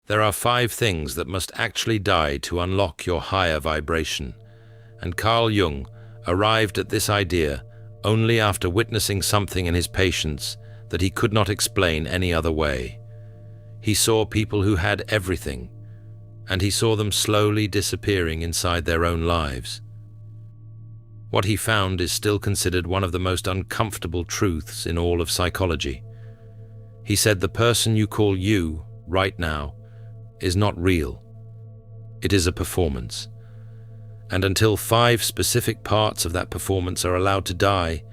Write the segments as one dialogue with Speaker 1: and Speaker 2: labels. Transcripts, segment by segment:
Speaker 1: There are 5 things that must actually die to unlock your higher vibration, and Carl Jung arrived at this idea only after witnessing something in his patients that he could not explain any other way. He saw people who had everything, and he saw them slowly disappearing inside their own lives. What he found is still considered one of the most uncomfortable truths in all of psychology. He said the person you call you right now is not real. It is a performance. And until 5 specific parts of that performance are allowed to die,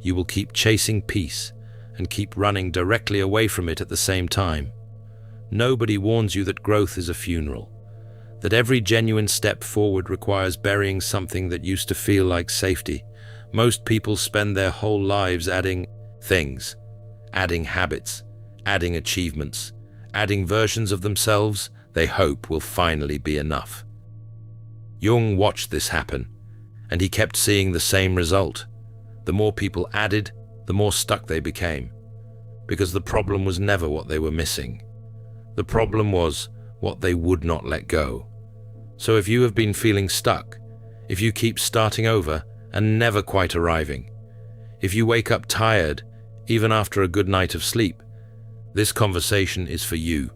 Speaker 1: you will keep chasing peace and keep running directly away from it at the same time. Nobody warns you that growth is a funeral, that every genuine step forward requires burying something that used to feel like safety. Most people spend their whole lives adding things, adding habits, adding achievements, adding versions of themselves they hope will finally be enough. Jung watched this happen, and he kept seeing the same result. The more people added, the more stuck they became, because the problem was never what they were missing. The problem was what they would not let go. So if you have been feeling stuck, if you keep starting over and never quite arriving, if you wake up tired even after a good night of sleep, this conversation is for you.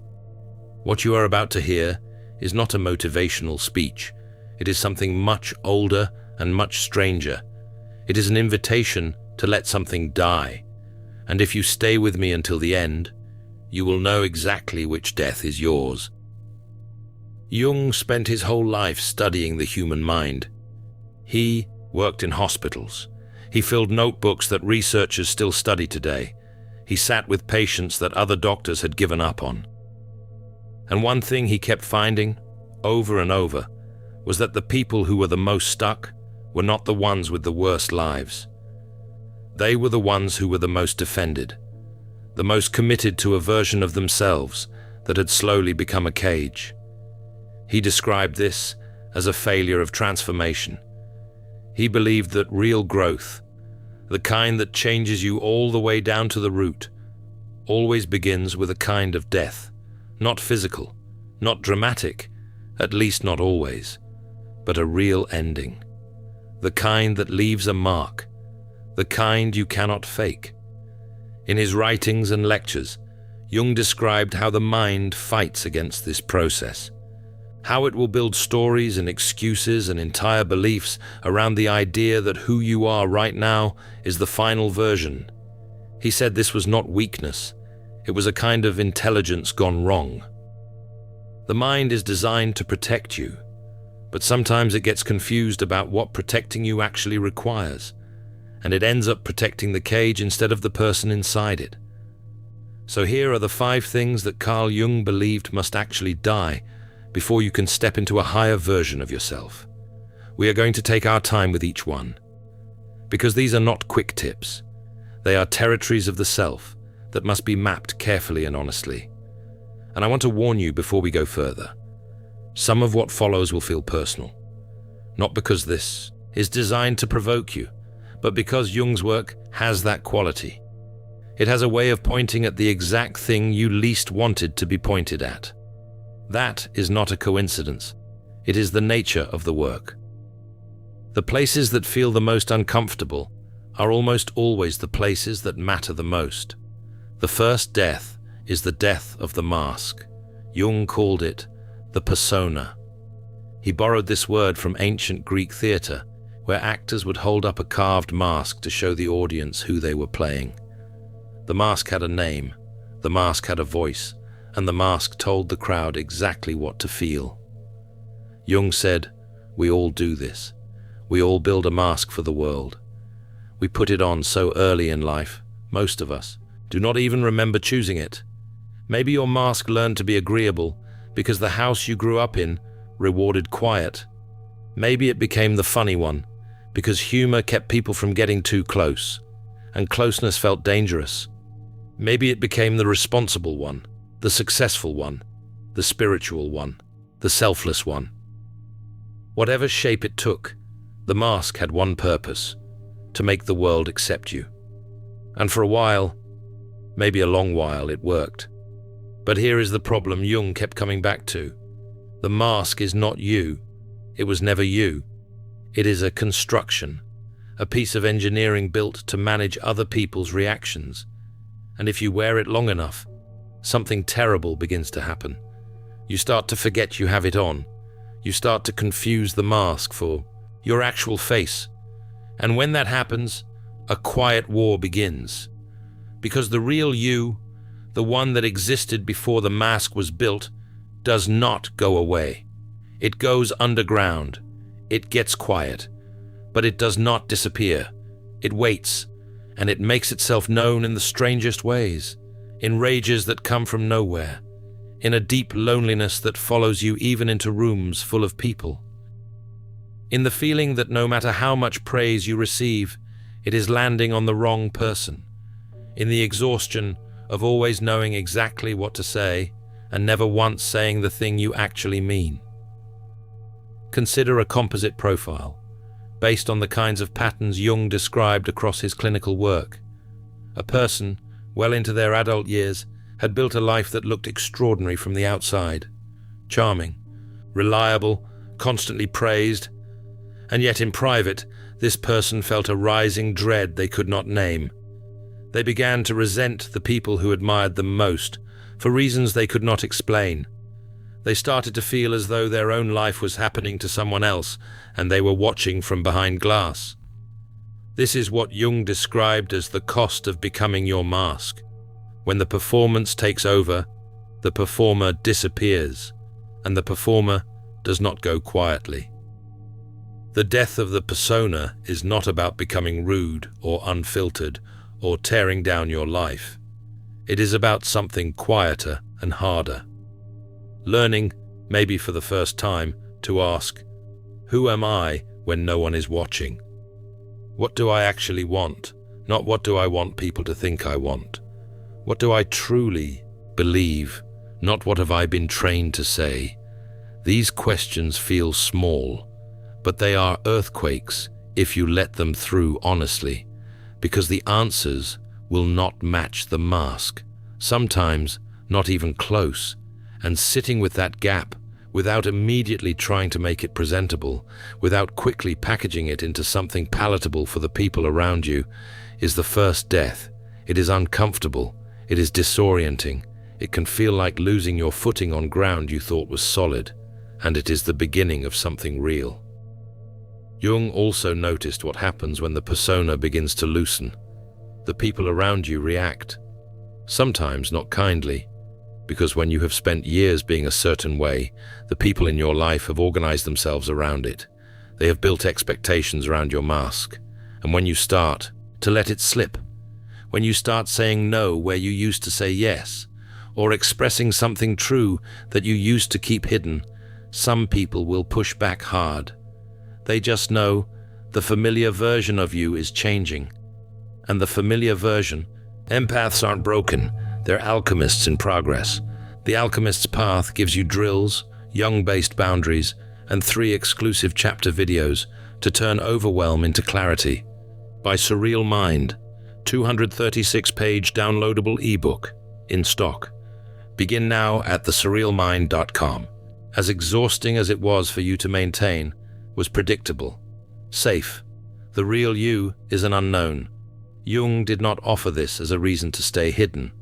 Speaker 1: What you are about to hear is not a motivational speech. It is something much older and much stranger. It is an invitation to let something die. And if you stay with me until the end, you will know exactly which death is yours. Jung spent his whole life studying the human mind. He worked in hospitals. He filled notebooks that researchers still study today. He sat with patients that other doctors had given up on. And one thing he kept finding, over and over, was that the people who were the most stuck were not the ones with the worst lives. They were the ones who were the most defended, the most committed to a version of themselves that had slowly become a cage. He described this as a failure of transformation. He believed that real growth, the kind that changes you all the way down to the root, always begins with a kind of death, not physical, not dramatic, at least not always, but a real ending. The kind that leaves a mark, the kind you cannot fake. In his writings and lectures, Jung described how the mind fights against this process, how it will build stories and excuses and entire beliefs around the idea that who you are right now is the final version. He said this was not weakness, it was a kind of intelligence gone wrong. The mind is designed to protect you, but sometimes it gets confused about what protecting you actually requires, and it ends up protecting the cage instead of the person inside it. So here are the 5 things that Carl Jung believed must actually die before you can step into a higher version of yourself. We are going to take our time with each one, because these are not quick tips. They are territories of the self that must be mapped carefully and honestly. And I want to warn you before we go further. Some of what follows will feel personal, not because this is designed to provoke you, but because Jung's work has that quality. It has a way of pointing at the exact thing you least wanted to be pointed at. That is not a coincidence. It is the nature of the work. The places that feel the most uncomfortable are almost always the places that matter the most. The first death is the death of the mask. Jung called it the persona. He borrowed this word from ancient Greek theatre, where actors would hold up a carved mask to show the audience who they were playing. The mask had a name, the mask had a voice, and the mask told the crowd exactly what to feel. Jung said, "We all do this. We all build a mask for the world. We put it on so early in life, most of us do not even remember choosing it. Maybe your mask learned to be agreeable because the house you grew up in rewarded quiet. Maybe it became the funny one because humor kept people from getting too close, and closeness felt dangerous. Maybe it became the responsible one, the successful one, the spiritual one, the selfless one. Whatever shape it took, the mask had one purpose: to make the world accept you. And for a while, maybe a long while, it worked. But here is the problem Jung kept coming back to. The mask is not you. It was never you. It is a construction, a piece of engineering built to manage other people's reactions. And if you wear it long enough, something terrible begins to happen. You start to forget you have it on. You start to confuse the mask for your actual face. And when that happens, a quiet war begins. Because the real you, the one that existed before the mask was built, does not go away. It goes underground. It gets quiet. But it does not disappear. It waits, and it makes itself known in the strangest ways, in rages that come from nowhere, in a deep loneliness that follows you even into rooms full of people. In the feeling that no matter how much praise you receive, it is landing on the wrong person. In the exhaustion of always knowing exactly what to say and never once saying the thing you actually mean. Consider a composite profile, based on the kinds of patterns Jung described across his clinical work. A person, well into their adult years, had built a life that looked extraordinary from the outside. Charming, reliable, constantly praised. And yet in private, this person felt a rising dread they could not name. They began to resent the people who admired them most, for reasons they could not explain. They started to feel as though their own life was happening to someone else, and they were watching from behind glass. This is what Jung described as the cost of becoming your mask. When the performance takes over, the performer disappears, and the performer does not go quietly. The death of the persona is not about becoming rude or unfiltered or tearing down your life. It is about something quieter and harder. Learning, maybe for the first time, to ask, who am I when no one is watching? What do I actually want? Not what do I want people to think I want? What do I truly believe? Not what have I been trained to say? These questions feel small, but they are earthquakes if you let them through honestly, because the answers will not match the mask, sometimes not even close. And sitting with that gap, without immediately trying to make it presentable, without quickly packaging it into something palatable for the people around you, is the first death. It is uncomfortable. It is disorienting. It can feel like losing your footing on ground you thought was solid, and it is the beginning of something real. Jung also noticed what happens when the persona begins to loosen. The people around you react, sometimes not kindly, because when you have spent years being a certain way, the people in your life have organized themselves around it. They have built expectations around your mask. And when you start to let it slip, when you start saying no where you used to say yes, or expressing something true that you used to keep hidden, some people will push back hard. They just know the familiar version of you is changing. And the familiar version, empaths aren't broken. They're alchemists in progress. The alchemist's path gives you drills, Jung-based boundaries, and 3 exclusive chapter videos to turn overwhelm into clarity. By Surreal Mind, 236-page downloadable ebook, in stock. Begin now at thesurrealmind.com. As exhausting as it was for you to maintain, was predictable, safe. The real you is an unknown. Jung did not offer this as a reason to stay hidden.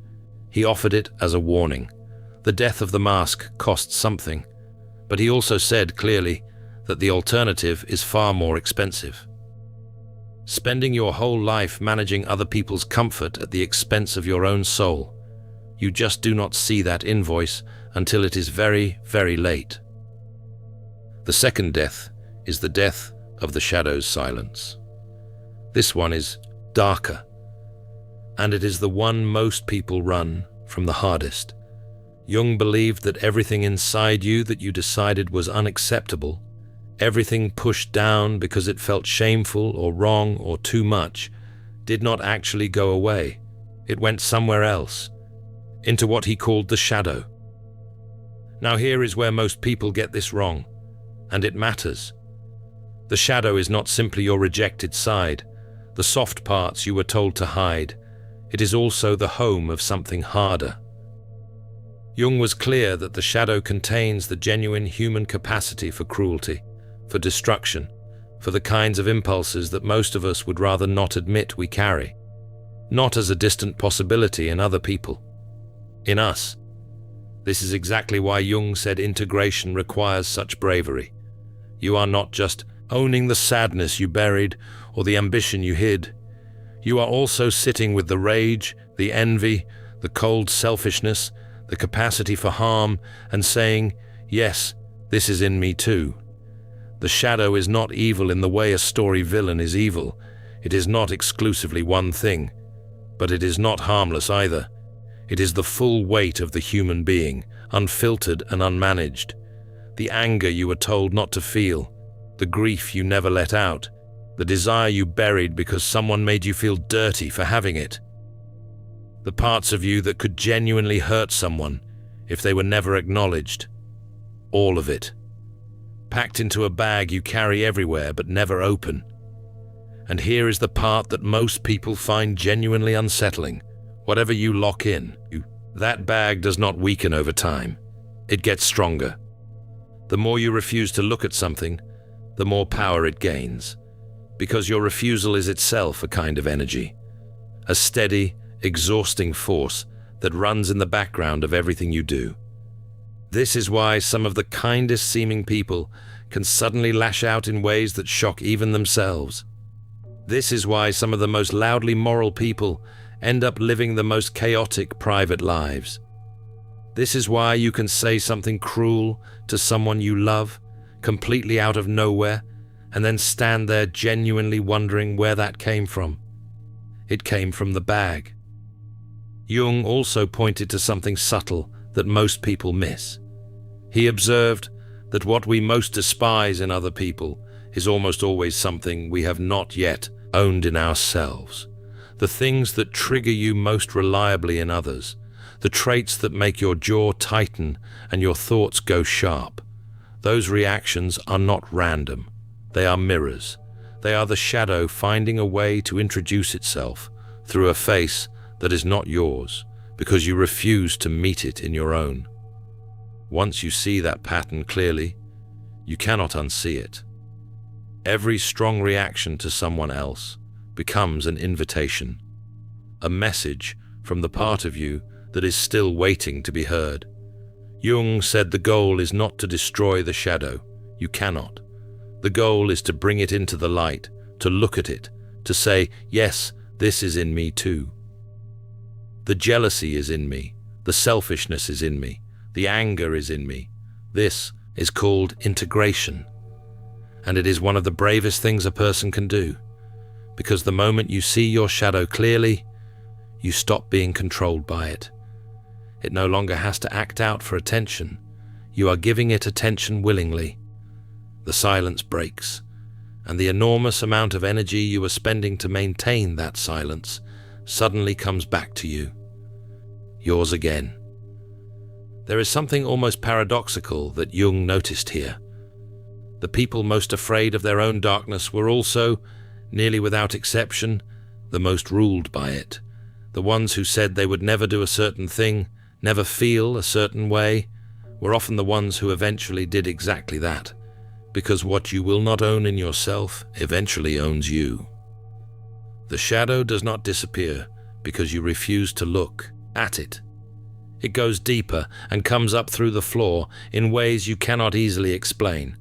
Speaker 1: He offered it as a warning. The death of the mask costs something, but he also said clearly that the alternative is far more expensive. Spending your whole life managing other people's comfort at the expense of your own soul. You just do not see that invoice until it is very, very late. The second death is the death of the shadow's silence. This one is darker, and it is the one most people run from the hardest. Jung believed that everything inside you that you decided was unacceptable, everything pushed down because it felt shameful or wrong or too much, did not actually go away. It went somewhere else, into what he called the shadow. Now here is where most people get this wrong, and it matters. The shadow is not simply your rejected side, the soft parts you were told to hide. It is also the home of something harder. Jung was clear that the shadow contains the genuine human capacity for cruelty, for destruction, for the kinds of impulses that most of us would rather not admit we carry, not as a distant possibility in other people, in us. This is exactly why Jung said integration requires such bravery. You are not just owning the sadness you buried or the ambition you hid. You are also sitting with the rage, the envy, the cold selfishness, the capacity for harm, and saying, yes, this is in me too. The shadow is not evil in the way a story villain is evil. It is not exclusively one thing, but it is not harmless either. It is the full weight of the human being, unfiltered and unmanaged. The anger you were told not to feel, the grief you never let out, the desire you buried because someone made you feel dirty for having it. The parts of you that could genuinely hurt someone if they were never acknowledged. All of it. Packed into a bag you carry everywhere but never open. And here is the part that most people find genuinely unsettling. Whatever you lock in, that bag does not weaken over time. It gets stronger. The more you refuse to look at something, the more power it gains. Because your refusal is itself a kind of energy. A steady, exhausting force that runs in the background of everything you do. This is why some of the kindest seeming people can suddenly lash out in ways that shock even themselves. This is why some of the most loudly moral people end up living the most chaotic private lives. This is why you can say something cruel to someone you love, completely out of nowhere, and then stand there genuinely wondering where that came from. It came from the bag. Jung also pointed to something subtle that most people miss. He observed that what we most despise in other people is almost always something we have not yet owned in ourselves. The things that trigger you most reliably in others, the traits that make your jaw tighten and your thoughts go sharp. Those reactions are not random. They are mirrors. They are the shadow finding a way to introduce itself through a face that is not yours, because you refuse to meet it in your own. Once you see that pattern clearly, you cannot unsee it. Every strong reaction to someone else becomes an invitation, a message from the part of you that is still waiting to be heard. Jung said the goal is not to destroy the shadow. You cannot. The goal is to bring it into the light, to look at it, to say, yes, this is in me too. The jealousy is in me, the selfishness is in me, the anger is in me. This is called integration. And it is one of the bravest things a person can do, because the moment you see your shadow clearly, you stop being controlled by it. It no longer has to act out for attention. You are giving it attention willingly. The silence breaks, and the enormous amount of energy you were spending to maintain that silence suddenly comes back to you. Yours again. There is something almost paradoxical that Jung noticed here. The people most afraid of their own darkness were also, nearly without exception, the most ruled by it. The ones who said they would never do a certain thing, never feel a certain way, were often the ones who eventually did exactly that, because what you will not own in yourself eventually owns you. The shadow does not disappear because you refuse to look at it. It goes deeper and comes up through the floor in ways you cannot easily explain,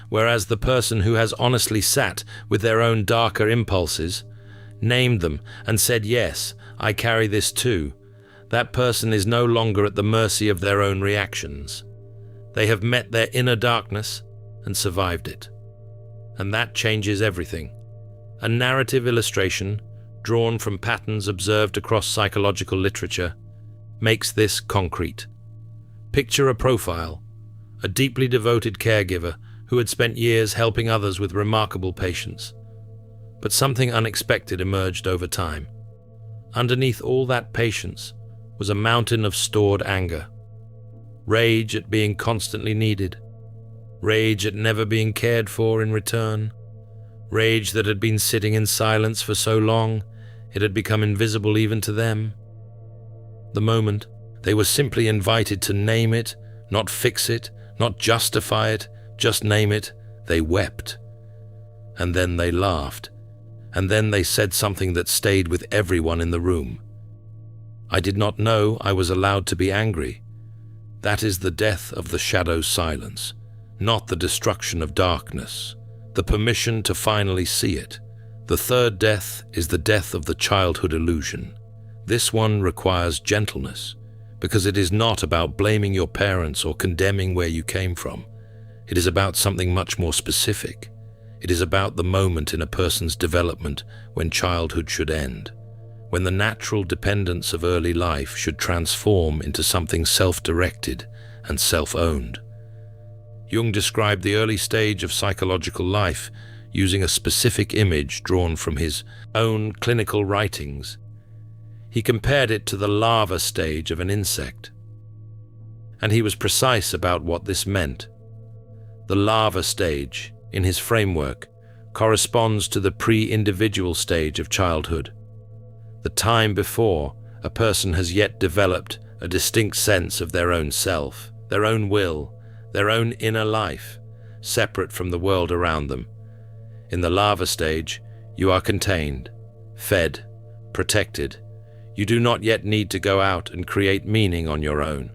Speaker 1: whereas the person who has honestly sat with their own darker impulses, named them and said, yes, I carry this too, that person is no longer at the mercy of their own reactions. They have met their inner darkness and survived it. And that changes everything. A narrative illustration, drawn from patterns observed across psychological literature, makes this concrete. Picture a profile, a deeply devoted caregiver who had spent years helping others with remarkable patience. But something unexpected emerged over time. Underneath all that patience was a mountain of stored anger. Rage at being constantly needed. Rage at never being cared for in return. Rage that had been sitting in silence for so long, it had become invisible even to them. The moment They were simply invited to name it, not fix it, not justify it, just name it. They wept. And then they laughed. And then they said something that stayed with everyone in the room. I did not know I was allowed to be angry. That is the death of the shadow silence, not the destruction of darkness, the permission to finally see it. The third death is the death of the childhood illusion. This one requires gentleness, because it is not about blaming your parents or condemning where you came from. It is about something much more specific. It is about the moment in a person's development when childhood should end, when the natural dependence of early life should transform into something self-directed and self-owned. Jung described the early stage of psychological life using a specific image drawn from his own clinical writings. He compared it to the larva stage of an insect, and he was precise about what this meant. The larva stage, in his framework, corresponds to the pre-individual stage of childhood, the time before a person has yet developed a distinct sense of their own self, their own will, their own inner life, separate from the world around them. In the larva stage, you are contained, fed, protected. You do not yet need to go out and create meaning on your own.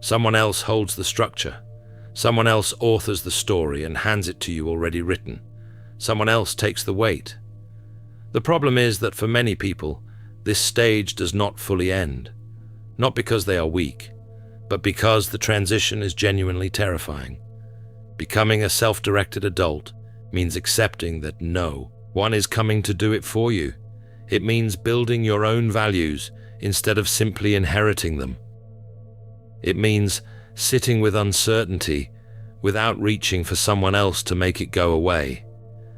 Speaker 1: Someone else holds the structure. Someone else authors the story and hands it to you already written. Someone else takes the weight. The problem is that for many people, this stage does not fully end, not because they are weak, but because the transition is genuinely terrifying. Becoming a self-directed adult means accepting that no one is coming to do it for you. It means building your own values instead of simply inheriting them. It means sitting with uncertainty without reaching for someone else to make it go away.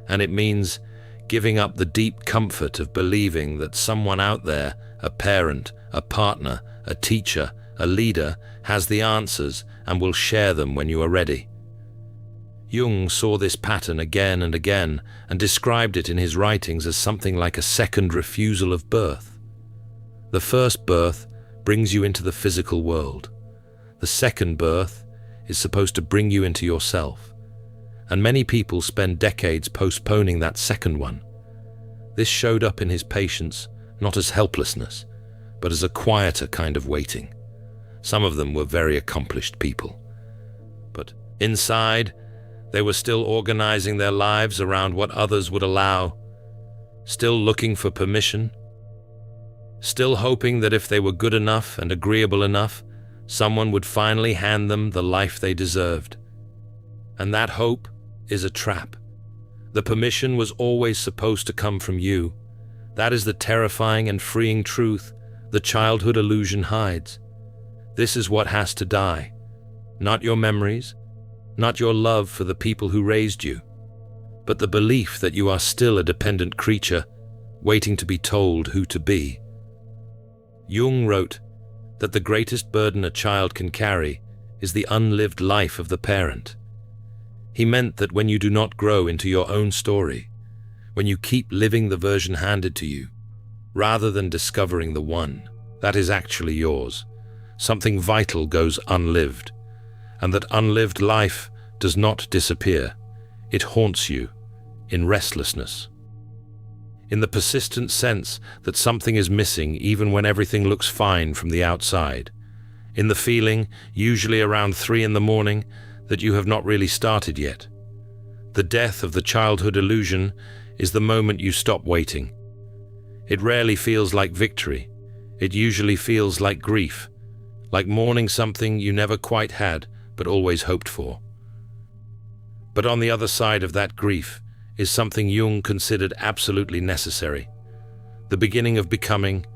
Speaker 1: And it means giving up the deep comfort of believing that someone out there, a parent, a partner, a teacher, a leader, has the answers and will share them when you are ready. Jung saw this pattern again and again and described it in his writings as something like a second refusal of birth. The first birth brings you into the physical world. The second birth is supposed to bring you into yourself. And many people spend decades postponing that second one. This showed up in his patients not as helplessness, but as a quieter kind of waiting. Some of them were very accomplished people. But inside, they were still organizing their lives around what others would allow, still looking for permission, still hoping that if they were good enough and agreeable enough, someone would finally hand them the life they deserved. And that hope is a trap. The permission was always supposed to come from you. That is the terrifying and freeing truth the childhood illusion hides. This is what has to die. Not your memories, not your love for the people who raised you, but the belief that you are still a dependent creature, waiting to be told who to be. Jung wrote that the greatest burden a child can carry is the unlived life of the parent. He meant that when you do not grow into your own story, when you keep living the version handed to you, rather than discovering the one that is actually yours, something vital goes unlived, and that unlived life does not disappear. It haunts you in restlessness, in the persistent sense that something is missing even when everything looks fine from the outside, in the feeling, usually around 3 a.m, that you have not really started yet. The death of the childhood illusion is the moment you stop waiting. It rarely feels like victory. It usually feels like grief, like mourning something you never quite had but always hoped for. But on the other side of that grief is something Jung considered absolutely necessary, the beginning of becoming,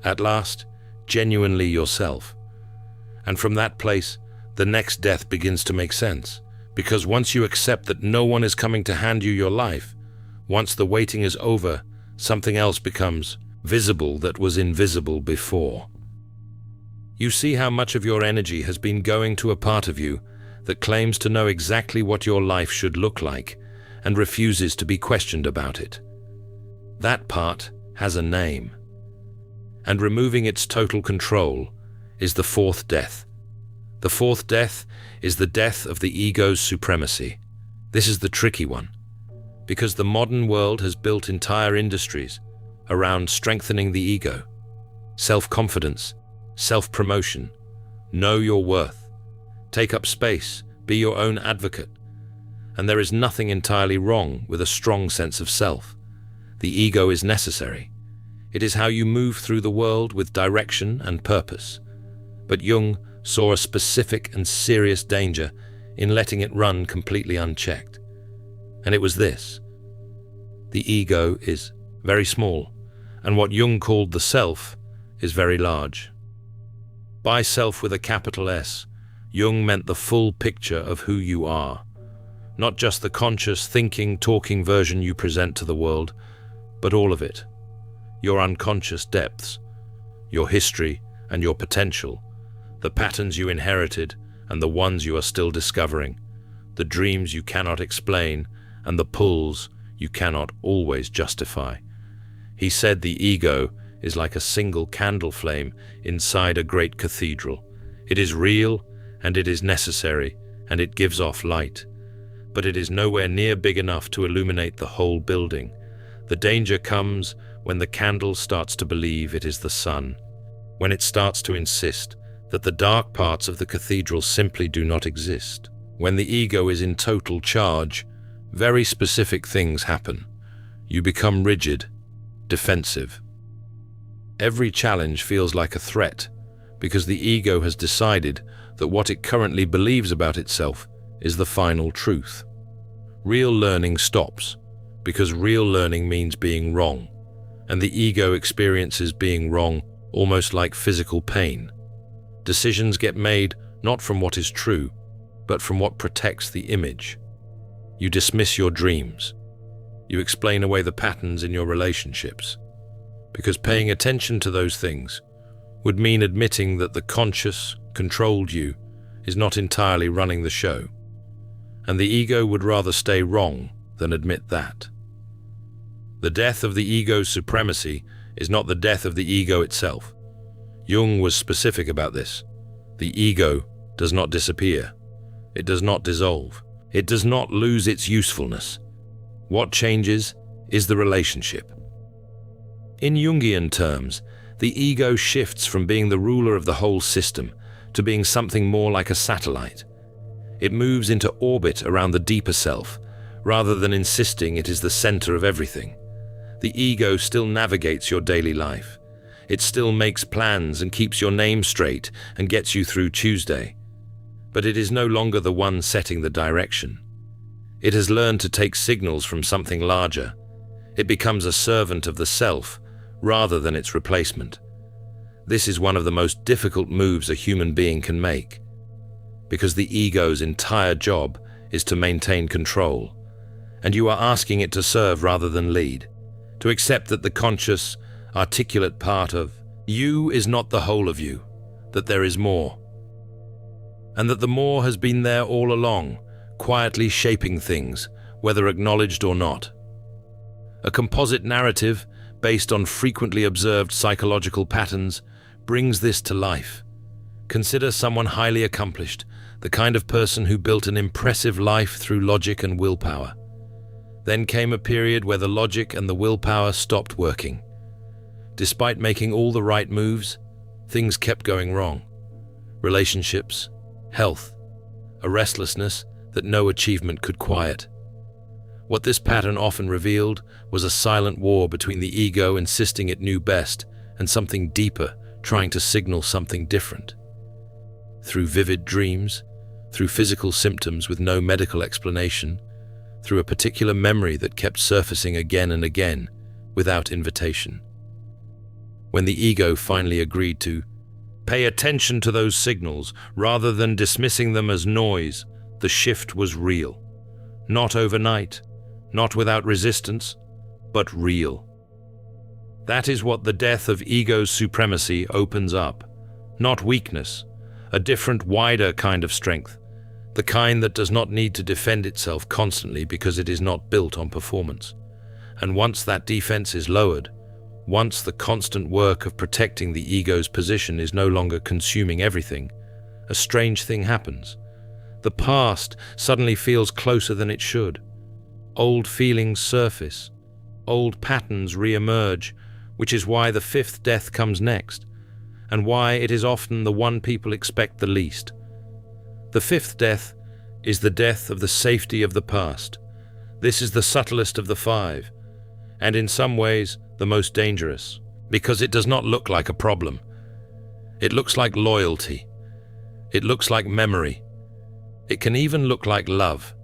Speaker 1: at last, genuinely yourself. And from that place, the next death begins to make sense, because once you accept that no one is coming to hand you your life, once the waiting is over, something else becomes visible that was invisible before. You see how much of your energy has been going to a part of you that claims to know exactly what your life should look like and refuses to be questioned about it. That part has a name. And removing its total control is the fourth death. The fourth death is the death of the ego's supremacy. This is the tricky one, because the modern world has built entire industries around strengthening the ego. Self-confidence, self-promotion, know your worth, take up space, be your own advocate. And there is nothing entirely wrong with a strong sense of self. The ego is necessary. It is how you move through the world with direction and purpose. But Jung saw a specific and serious danger in letting it run completely unchecked. And it was this. The ego is very small, and what Jung called the self is very large. By self with a capital S, Jung meant the full picture of who you are. Not just the conscious, thinking, talking version you present to the world, but all of it. Your unconscious depths, your history and your potential, the patterns you inherited and the ones you are still discovering, the dreams you cannot explain and the pulls you cannot always justify. He said the ego is like a single candle flame inside a great cathedral. It is real and it is necessary and it gives off light. But it is nowhere near big enough to illuminate the whole building. The danger comes when the candle starts to believe it is the sun, when it starts to insist that the dark parts of the cathedral simply do not exist. When the ego is in total charge, very specific things happen. You become rigid, defensive. Every challenge feels like a threat because the ego has decided that what it currently believes about itself is the final truth. Real learning stops because real learning means being wrong, and the ego experiences being wrong almost like physical pain. Decisions get made not from what is true, but from what protects the image. You dismiss your dreams. You explain away the patterns in your relationships, because paying attention to those things would mean admitting that the conscious, controlled you is not entirely running the show. And the ego would rather stay wrong than admit that. The death of the ego's supremacy is not the death of the ego itself. Jung was specific about this. The ego does not disappear. It does not dissolve. It does not lose its usefulness. What changes is the relationship. In Jungian terms, the ego shifts from being the ruler of the whole system to being something more like a satellite. It moves into orbit around the deeper self, rather than insisting it is the center of everything. The ego still navigates your daily life. It still makes plans and keeps your name straight and gets you through Tuesday. But it is no longer the one setting the direction. It has learned to take signals from something larger. It becomes a servant of the self, rather than its replacement. This is one of the most difficult moves a human being can make, because the ego's entire job is to maintain control, and you are asking it to serve rather than lead, to accept that the conscious, articulate part of you is not the whole of you, that there is more, and that the more has been there all along, quietly shaping things, whether acknowledged or not. A composite narrative based on frequently observed psychological patterns brings this to life. Consider someone highly accomplished, the kind of person who built an impressive life through logic and willpower. Then came a period where the logic and the willpower stopped working. Despite making all the right moves, things kept going wrong. Relationships, health, a restlessness that no achievement could quiet. What this pattern often revealed was a silent war between the ego insisting it knew best and something deeper trying to signal something different. Through vivid dreams, through physical symptoms with no medical explanation, through a particular memory that kept surfacing again and again without invitation. When the ego finally agreed to pay attention to those signals rather than dismissing them as noise, the shift was real. Not overnight, not without resistance, but real. That is what the death of ego's supremacy opens up. Not weakness, a different, wider kind of strength, the kind that does not need to defend itself constantly because it is not built on performance. And once that defense is lowered, Once the constant work of protecting the ego's position is no longer consuming everything, a strange thing happens. The past suddenly feels closer than it should. Old feelings surface. Old patterns re-emerge, which is why the fifth death comes next, and why it is often the one people expect the least. The fifth death is the death of the safety of the past. This is the subtlest of the five, and in some ways the most dangerous, because it does not look like a problem. It looks like loyalty. It looks like memory. It can even look like love.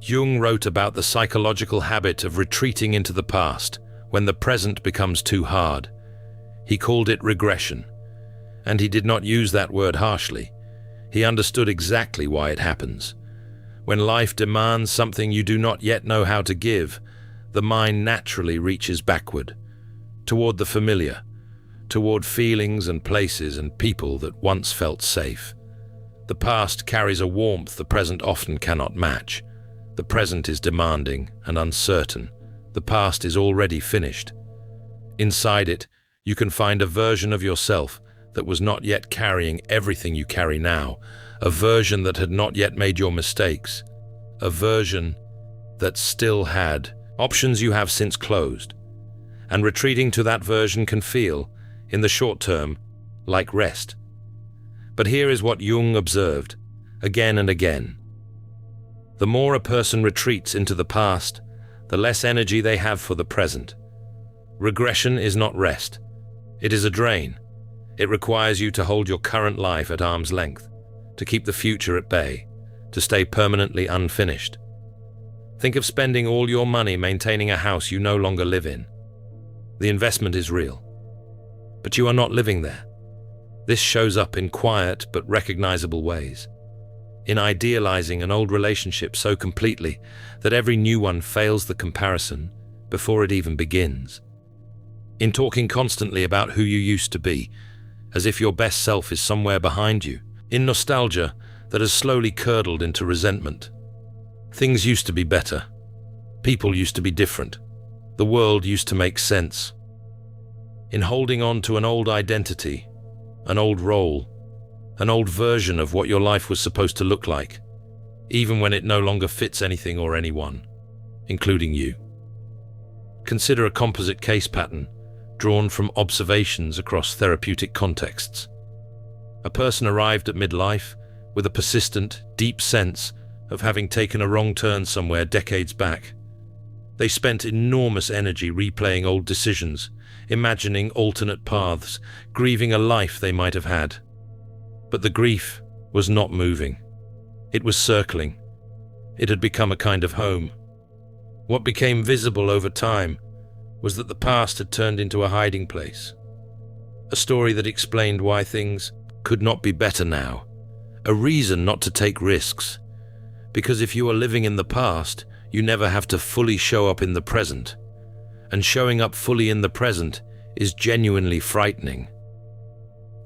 Speaker 1: Jung wrote about the psychological habit of retreating into the past when the present becomes too hard. He called it regression, and he did not use that word harshly. He understood exactly why it happens. When life demands something you do not yet know how to give, the mind naturally reaches backward, toward the familiar, toward feelings and places and people that once felt safe. The past carries a warmth the present often cannot match. The present is demanding and uncertain. The past is already finished. Inside it, you can find a version of yourself that was not yet carrying everything you carry now, a version that had not yet made your mistakes, a version that still had options you have since closed. And retreating to that version can feel, in the short term, like rest. But here is what Jung observed, again and again. The more a person retreats into the past, the less energy they have for the present. Regression is not rest. It is a drain. It requires you to hold your current life at arm's length, to keep the future at bay, to stay permanently unfinished. Think of spending all your money maintaining a house you no longer live in. The investment is real, but you are not living there. This shows up in quiet but recognizable ways. In idealizing an old relationship so completely that every new one fails the comparison before it even begins. In talking constantly about who you used to be, as if your best self is somewhere behind you. In nostalgia that has slowly curdled into resentment. Things used to be better. People used to be different. The world used to make sense. In holding on to an old identity, an old role, an old version of what your life was supposed to look like, even when it no longer fits anything or anyone, including you. Consider a composite case pattern drawn from observations across therapeutic contexts. A person arrived at midlife with a persistent, deep sense of having taken a wrong turn somewhere decades back. They spent enormous energy replaying old decisions, imagining alternate paths, grieving a life they might have had. But the grief was not moving. It was circling. It had become a kind of home. What became visible over time was that the past had turned into a hiding place. A story that explained why things could not be better now. A reason not to take risks. Because if you are living in the past, you never have to fully show up in the present. And showing up fully in the present is genuinely frightening.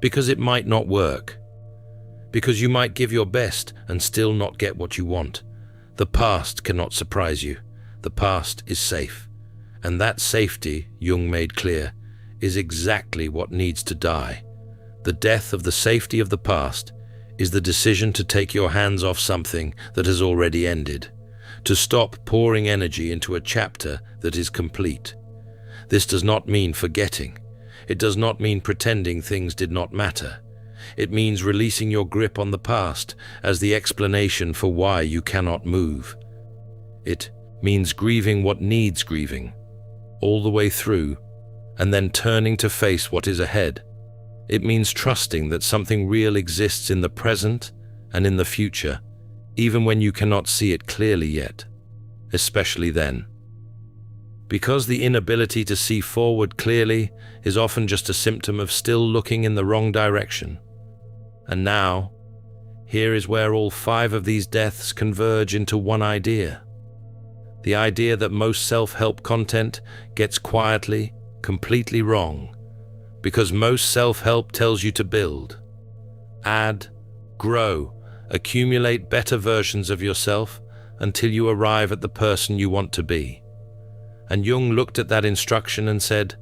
Speaker 1: Because it might not work. Because you might give your best and still not get what you want. The past cannot surprise you. The past is safe. And that safety, Jung made clear, is exactly what needs to die. The death of the safety of the past is the decision to take your hands off something that has already ended, to stop pouring energy into a chapter that is complete. This does not mean forgetting. It does not mean pretending things did not matter. It means releasing your grip on the past as the explanation for why you cannot move. It means grieving what needs grieving, all the way through, and then turning to face what is ahead. It means trusting that something real exists in the present and in the future, even when you cannot see it clearly yet, especially then. Because the inability to see forward clearly is often just a symptom of still looking in the wrong direction. And now, here is where all 5 of these deaths converge into one idea. The idea that most self-help content gets quietly, completely wrong, because most self-help tells you to build, add, grow, accumulate better versions of yourself until you arrive at the person you want to be. And Jung looked at that instruction and said,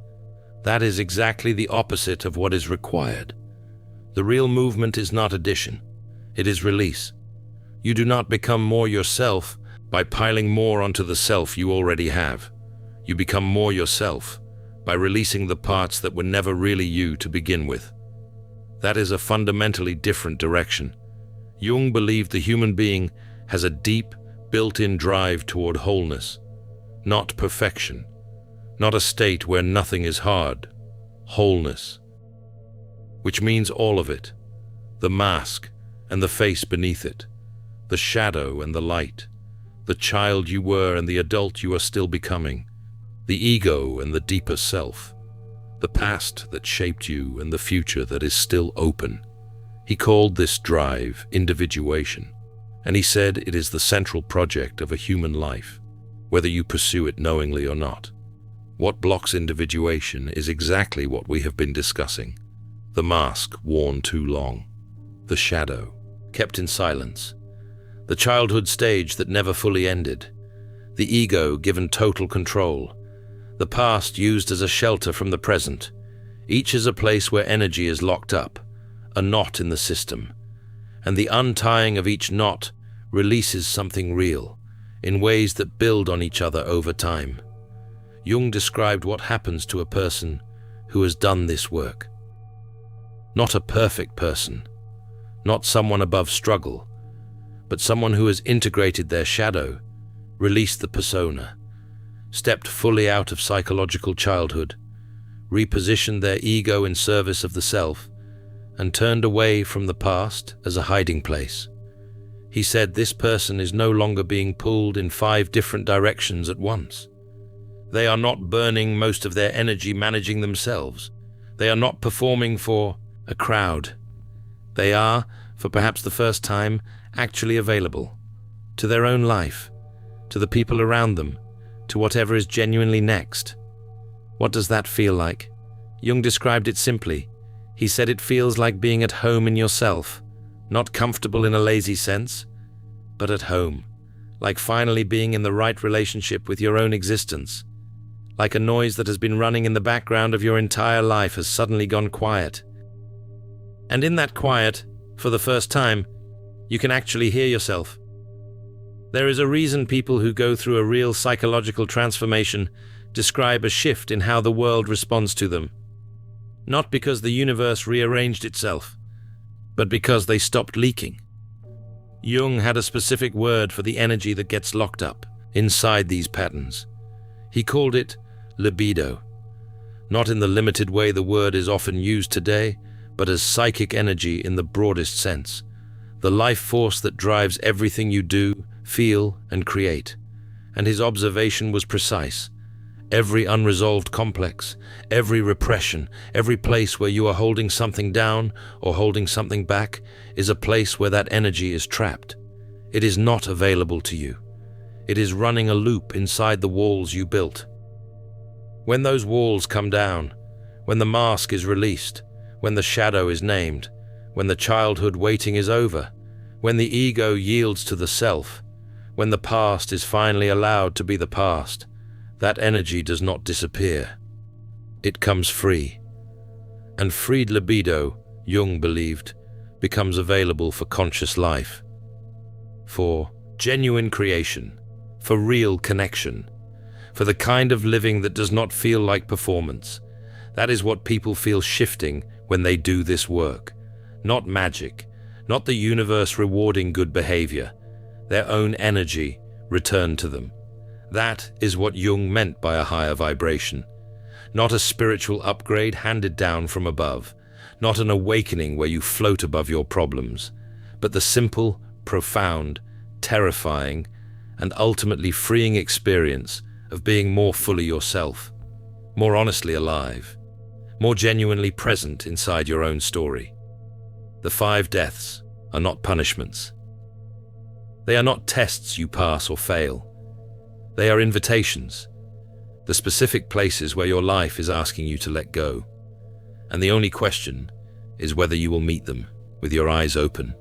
Speaker 1: That is exactly the opposite of what is required. The real movement is not addition, it is release. You do not become more yourself by piling more onto the self you already have. You become more yourself by releasing the parts that were never really you to begin with. That is a fundamentally different direction. Jung believed the human being has a deep, built-in drive toward wholeness, not perfection, not a state where nothing is hard, wholeness, which means all of it, the mask and the face beneath it, the shadow and the light, the child you were and the adult you are still becoming, the ego and the deeper self, the past that shaped you and the future that is still open. He called this drive individuation, and he said it is the central project of a human life, whether you pursue it knowingly or not. What blocks individuation is exactly what we have been discussing. The mask worn too long, the shadow kept in silence, the childhood stage that never fully ended, the ego given total control, the past used as a shelter from the present. Each is a place where energy is locked up, a knot in the system, and the untying of each knot releases something real, in ways that build on each other over time. Jung described what happens to a person who has done this work. Not a perfect person, not someone above struggle, but someone who has integrated their shadow, released the persona, stepped fully out of psychological childhood, repositioned their ego in service of the self, and turned away from the past as a hiding place. He said this person is no longer being pulled in 5 different directions at once. They are not burning most of their energy managing themselves. They are not performing for a crowd. They are, for perhaps the first time, actually available to their own life, to the people around them, to whatever is genuinely next. What does that feel like? Jung described it simply. He said it feels like being at home in yourself, not comfortable in a lazy sense, but at home, like finally being in the right relationship with your own existence, like a noise that has been running in the background of your entire life has suddenly gone quiet. And in that quiet, for the first time, you can actually hear yourself. There is a reason people who go through a real psychological transformation describe a shift in how the world responds to them. Not because the universe rearranged itself, but because they stopped leaking. Jung had a specific word for the energy that gets locked up inside these patterns. He called it libido, not in the limited way the word is often used today, but as psychic energy in the broadest sense, the life force that drives everything you do, feel, and create. And his observation was precise. Every unresolved complex, every repression, every place where you are holding something down or holding something back is a place where that energy is trapped. It is not available to you. It is running a loop inside the walls you built. When those walls come down, when the mask is released, when the shadow is named, when the childhood waiting is over, when the ego yields to the self, when the past is finally allowed to be the past, that energy does not disappear. It comes free. And freed libido, Jung believed, becomes available for conscious life, for genuine creation, for real connection, for the kind of living that does not feel like performance. That is what people feel shifting when they do this work. Not magic, not the universe rewarding good behavior, their own energy returned to them. That is what Jung meant by a higher vibration. Not a spiritual upgrade handed down from above, not an awakening where you float above your problems, but the simple, profound, terrifying, and ultimately freeing experience of being more fully yourself, more honestly alive, more genuinely present inside your own story. The 5 deaths are not punishments. They are not tests you pass or fail. They are invitations, the specific places where your life is asking you to let go. And the only question is whether you will meet them with your eyes open,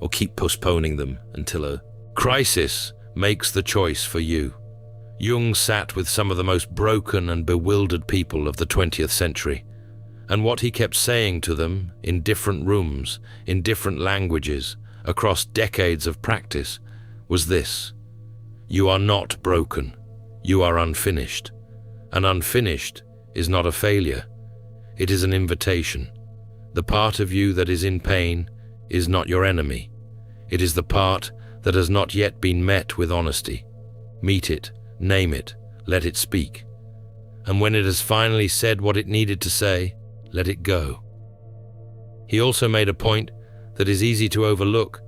Speaker 1: or keep postponing them until a crisis makes the choice for you. Jung sat with some of the most broken and bewildered people of the 20th century, and what he kept saying to them in different rooms, in different languages, across decades of practice, was this: you are not broken, you are unfinished. And unfinished is not a failure, it is an invitation. The part of you that is in pain is not your enemy. It is the part that has not yet been met with honesty. Meet it, name it, let it speak. And when it has finally said what it needed to say, let it go. He also made a point that is easy to overlook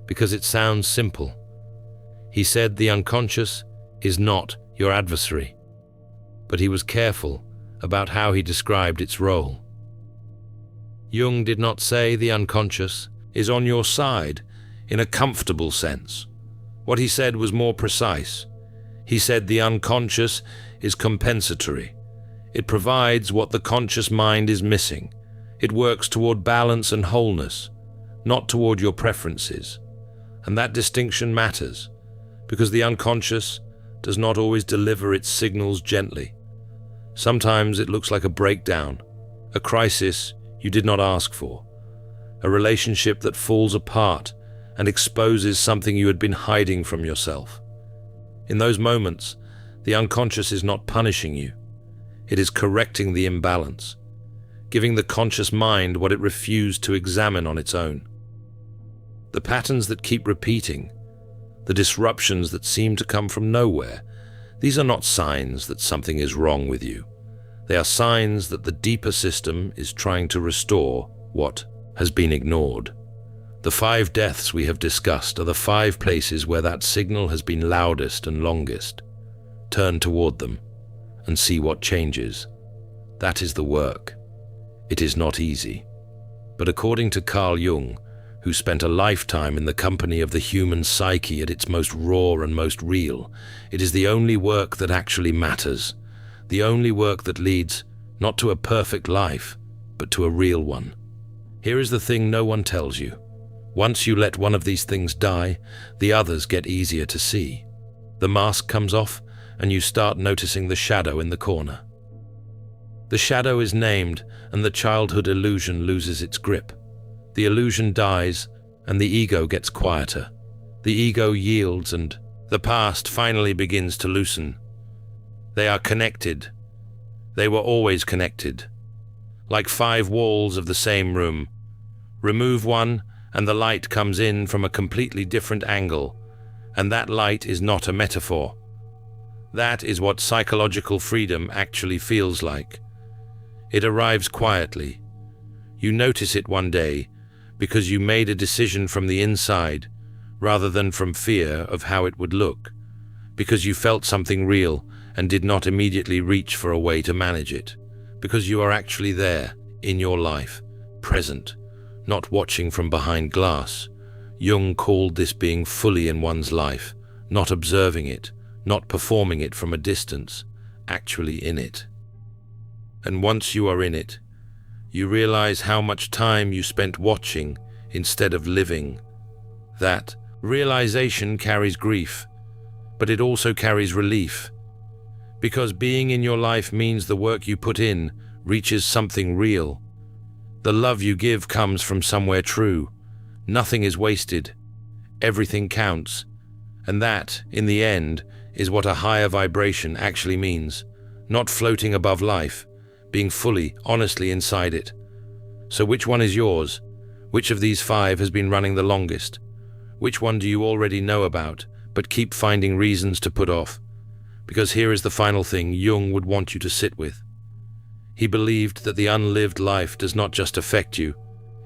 Speaker 1: because it sounds simple. He said the unconscious is not your adversary, but he was careful about how he described its role. Jung did not say the unconscious is on your side in a comfortable sense. What he said was more precise. He said the unconscious is compensatory. It provides what the conscious mind is missing. It works toward balance and wholeness, not toward your preferences. And that distinction matters, because the unconscious does not always deliver its signals gently. Sometimes it looks like a breakdown, a crisis you did not ask for, a relationship that falls apart and exposes something you had been hiding from yourself. In those moments, the unconscious is not punishing you. It is correcting the imbalance, giving the conscious mind what it refused to examine on its own. The patterns that keep repeating, the disruptions that seem to come from nowhere, these are not signs that something is wrong with you. They are signs that the deeper system is trying to restore what has been ignored. The 5 deaths we have discussed are the 5 places where that signal has been loudest and longest. Turn toward them and see what changes. That is the work. It is not easy. But according to Carl Jung, who spent a lifetime in the company of the human psyche at its most raw and most real, it is the only work that actually matters, the only work that leads not to a perfect life, but to a real one. Here is the thing no one tells you. Once you let one of these things die, the others get easier to see. The mask comes off, and you start noticing the shadow in the corner. The shadow is named, and the childhood illusion loses its grip. The illusion dies, and the ego gets quieter. The ego yields, and the past finally begins to loosen. They are connected. They were always connected. Like 5 walls of the same room. Remove one, and the light comes in from a completely different angle, and that light is not a metaphor. That is what psychological freedom actually feels like. It arrives quietly. You notice it one day, because you made a decision from the inside rather than from fear of how it would look, because you felt something real and did not immediately reach for a way to manage it, because you are actually there, in your life, present, not watching from behind glass. Jung called this being fully in one's life, not observing it, not performing it from a distance, actually in it. And once you are in it, you realize how much time you spent watching instead of living. That realization carries grief, but it also carries relief. Because being in your life means the work you put in reaches something real. The love you give comes from somewhere true. Nothing is wasted. Everything counts. And that, in the end, is what a higher vibration actually means. Not floating above life, being fully, honestly inside it. So which one is yours? Which of these 5 has been running the longest? Which one do you already know about, but keep finding reasons to put off? Because here is the final thing Jung would want you to sit with. He believed that the unlived life does not just affect you,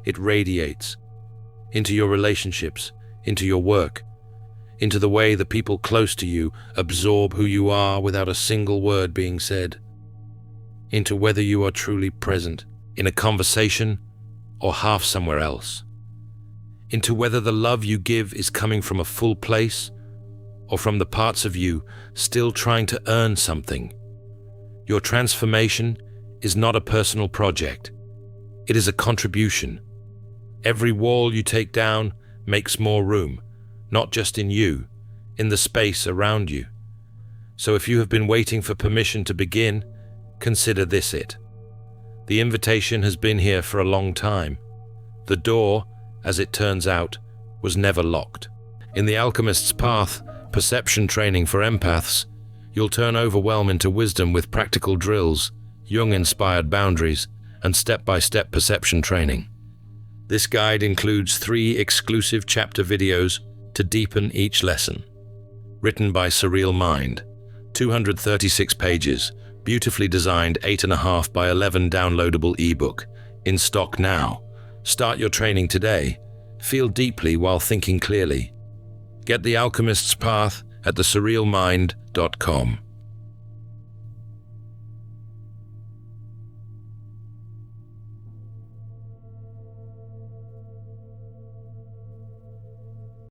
Speaker 1: it radiates into your relationships, into your work, into the way the people close to you absorb who you are without a single word being said, into whether you are truly present in a conversation or half somewhere else, into whether the love you give is coming from a full place or from the parts of you still trying to earn something. Your transformation is not a personal project. It is a contribution. Every wall you take down makes more room, not just in you, in the space around you. So if you have been waiting for permission to begin, consider this it. The invitation has been here for a long time. The door, as it turns out, was never locked. In The Alchemist's Path, perception training for empaths, you'll turn overwhelm into wisdom with practical drills, Jung-inspired boundaries, and step-by-step perception training. This guide includes 3 exclusive chapter videos to deepen each lesson. Written by Surreal Mind, 236 pages, beautifully designed 8.5 by 11 downloadable ebook, in stock now. Start your training today. Feel deeply while thinking clearly. Get The Alchemist's Path at thesurrealmind.com.